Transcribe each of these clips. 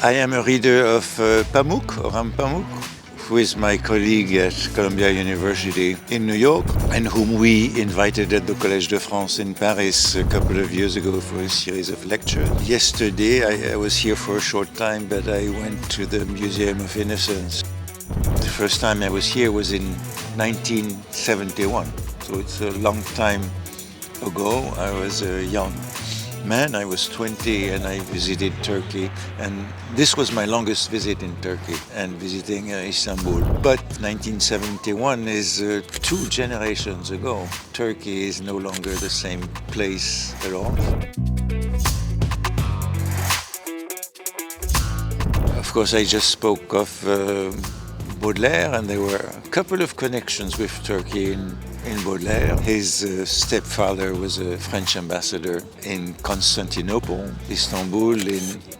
I am a reader of Pamuk, Orhan Pamuk, who is my colleague at Columbia University in New York, and whom we invited at the Collège de France in Paris a couple of years ago for a series of lectures. Yesterday, I was here for a short time, but I went to the Museum of Innocence. The first time I was here was in 1971, so it's a long time ago. I was a young man, I was 20 and I visited Turkey, and this was my longest visit in Turkey and visiting Istanbul. But 1971 is 2 generations ago. Turkey is no longer the same place at all. Of course, I just spoke of Baudelaire, and there were a couple of connections with Turkey in Baudelaire. His stepfather was a French ambassador in Constantinople, Istanbul,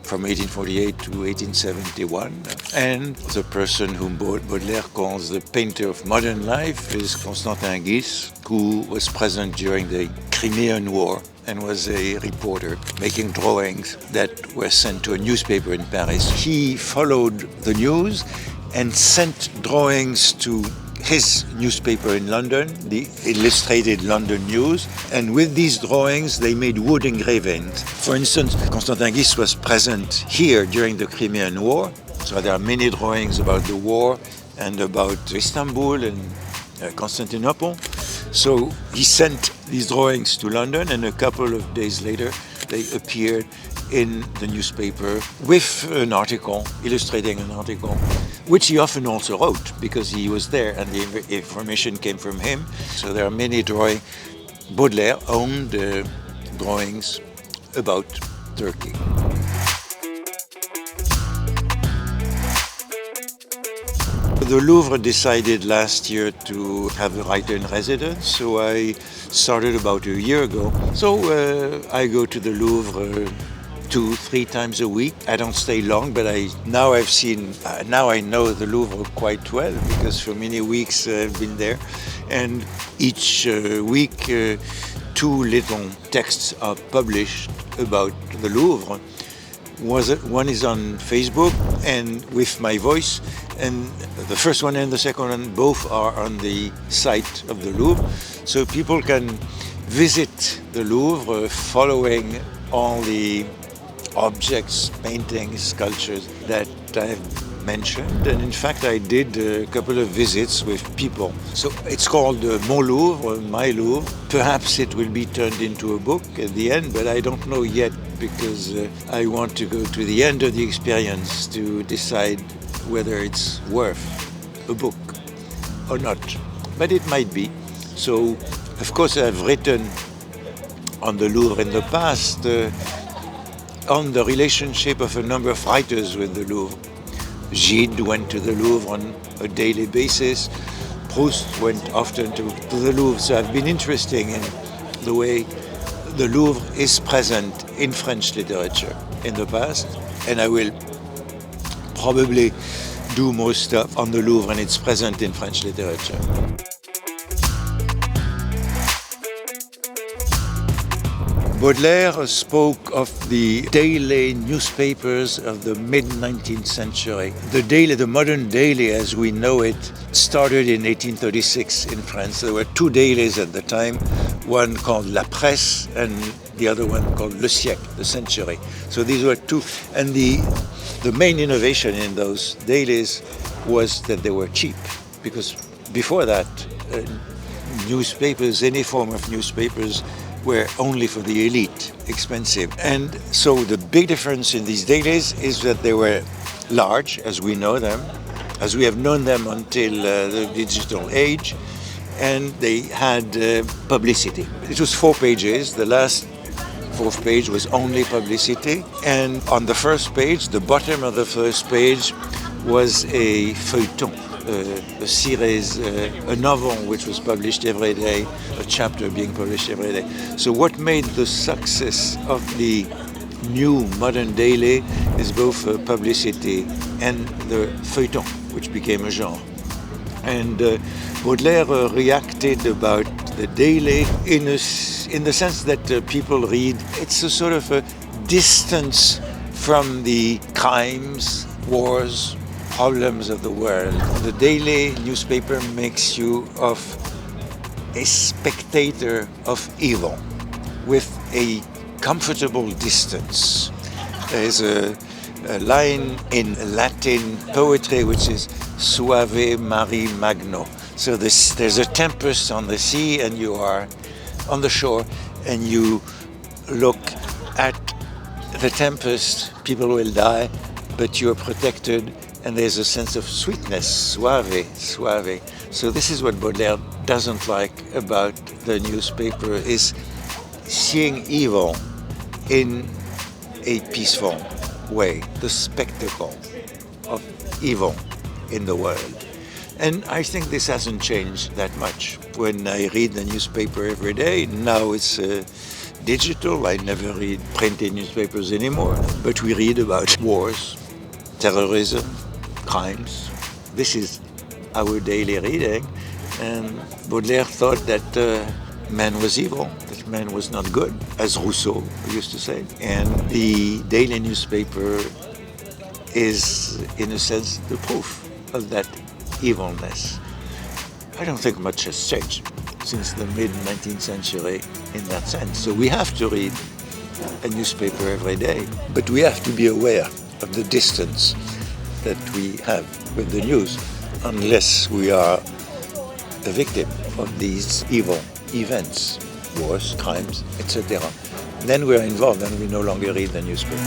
from 1848 to 1871. And the person whom Baudelaire calls the painter of modern life is Constantin Guis, who was present during the Crimean War and was a reporter making drawings that were sent to a newspaper in Paris. He followed the news and sent drawings to his newspaper in London, the Illustrated London News, and with these drawings they made wood engravings. For instance, Constantin Guis was present here during the Crimean War, so there are many drawings about the war and about Istanbul and Constantinople. So he sent these drawings to London, and a couple of days later they appeared in the newspaper with an article, illustrating an article, which he often also wrote because he was there and the information came from him. So there are many drawings. Baudelaire owned drawings about Turkey. The Louvre decided last year to have a writer in residence, so I started about a year ago. So I go to the Louvre 2-3 times a week. I don't stay long, but now I know the Louvre quite well because for many weeks I've been there. And each week 2 little texts are published about the Louvre. One is on Facebook and with my voice, and the first one and the second one both are on the site of the Louvre. So people can visit the Louvre following all the objects, paintings, sculptures that I've mentioned. And in fact, I did a couple of visits with people. So it's called Mon Louvre, My Louvre. Perhaps it will be turned into a book at the end, but I don't know yet because I want to go to the end of the experience to decide whether it's worth a book or not. But it might be. So, of course, I've written on the Louvre in the past on the relationship of a number of writers with the Louvre. Gide went to the Louvre on a daily basis. Proust went often to the Louvre. So I've been interested in the way the Louvre is present in French literature in the past, and I will probably do more stuff on the Louvre and its present in French literature. Baudelaire spoke of the daily newspapers of the mid-19th century. The modern daily as we know it, started in 1836 in France. There were 2 dailies at the time, one called La Presse and the other one called Le Siècle, the Century. So these were 2, and the main innovation in those dailies was that they were cheap, because before that, newspapers, any form of newspapers, were only for the elite, expensive. And so the big difference in these dailies is that they were large, as we know them, as we have known them until the digital age, and they had publicity. It was 4 pages. The last 4th page was only publicity. And on the first page, the bottom of the first page, was a feuilleton, a series, a novel which was published every day, a chapter being published every day. So what made the success of the new modern daily is both publicity and the feuilleton, which became a genre. And Baudelaire reacted about the daily in the sense that people read, it's a sort of a distance from the crimes, wars, problems of the world. The daily newspaper makes you of a spectator of evil with a comfortable distance. There is a line in Latin poetry which is suave mari magno. So there's a tempest on the sea and you are on the shore and you look at the tempest, people will die, but you're protected and there's a sense of sweetness, suave. So this is what Baudelaire doesn't like about the newspaper, is seeing evil in a peaceful way, the spectacle of evil in the world. And I think this hasn't changed that much. When I read the newspaper every day, now it's digital, I never read printed newspapers anymore, but we read about wars, terrorism, crimes. This is our daily reading, and Baudelaire thought that man was evil, that man was not good, as Rousseau used to say. And the daily newspaper is, in a sense, the proof of that evilness. I don't think much has changed since the mid-19th century in that sense. So we have to read a newspaper every day, but we have to be aware of the distance that we have with the news, unless we are the victim of these evil events, wars, crimes, etc. Then we are involved and we no longer read the newspaper.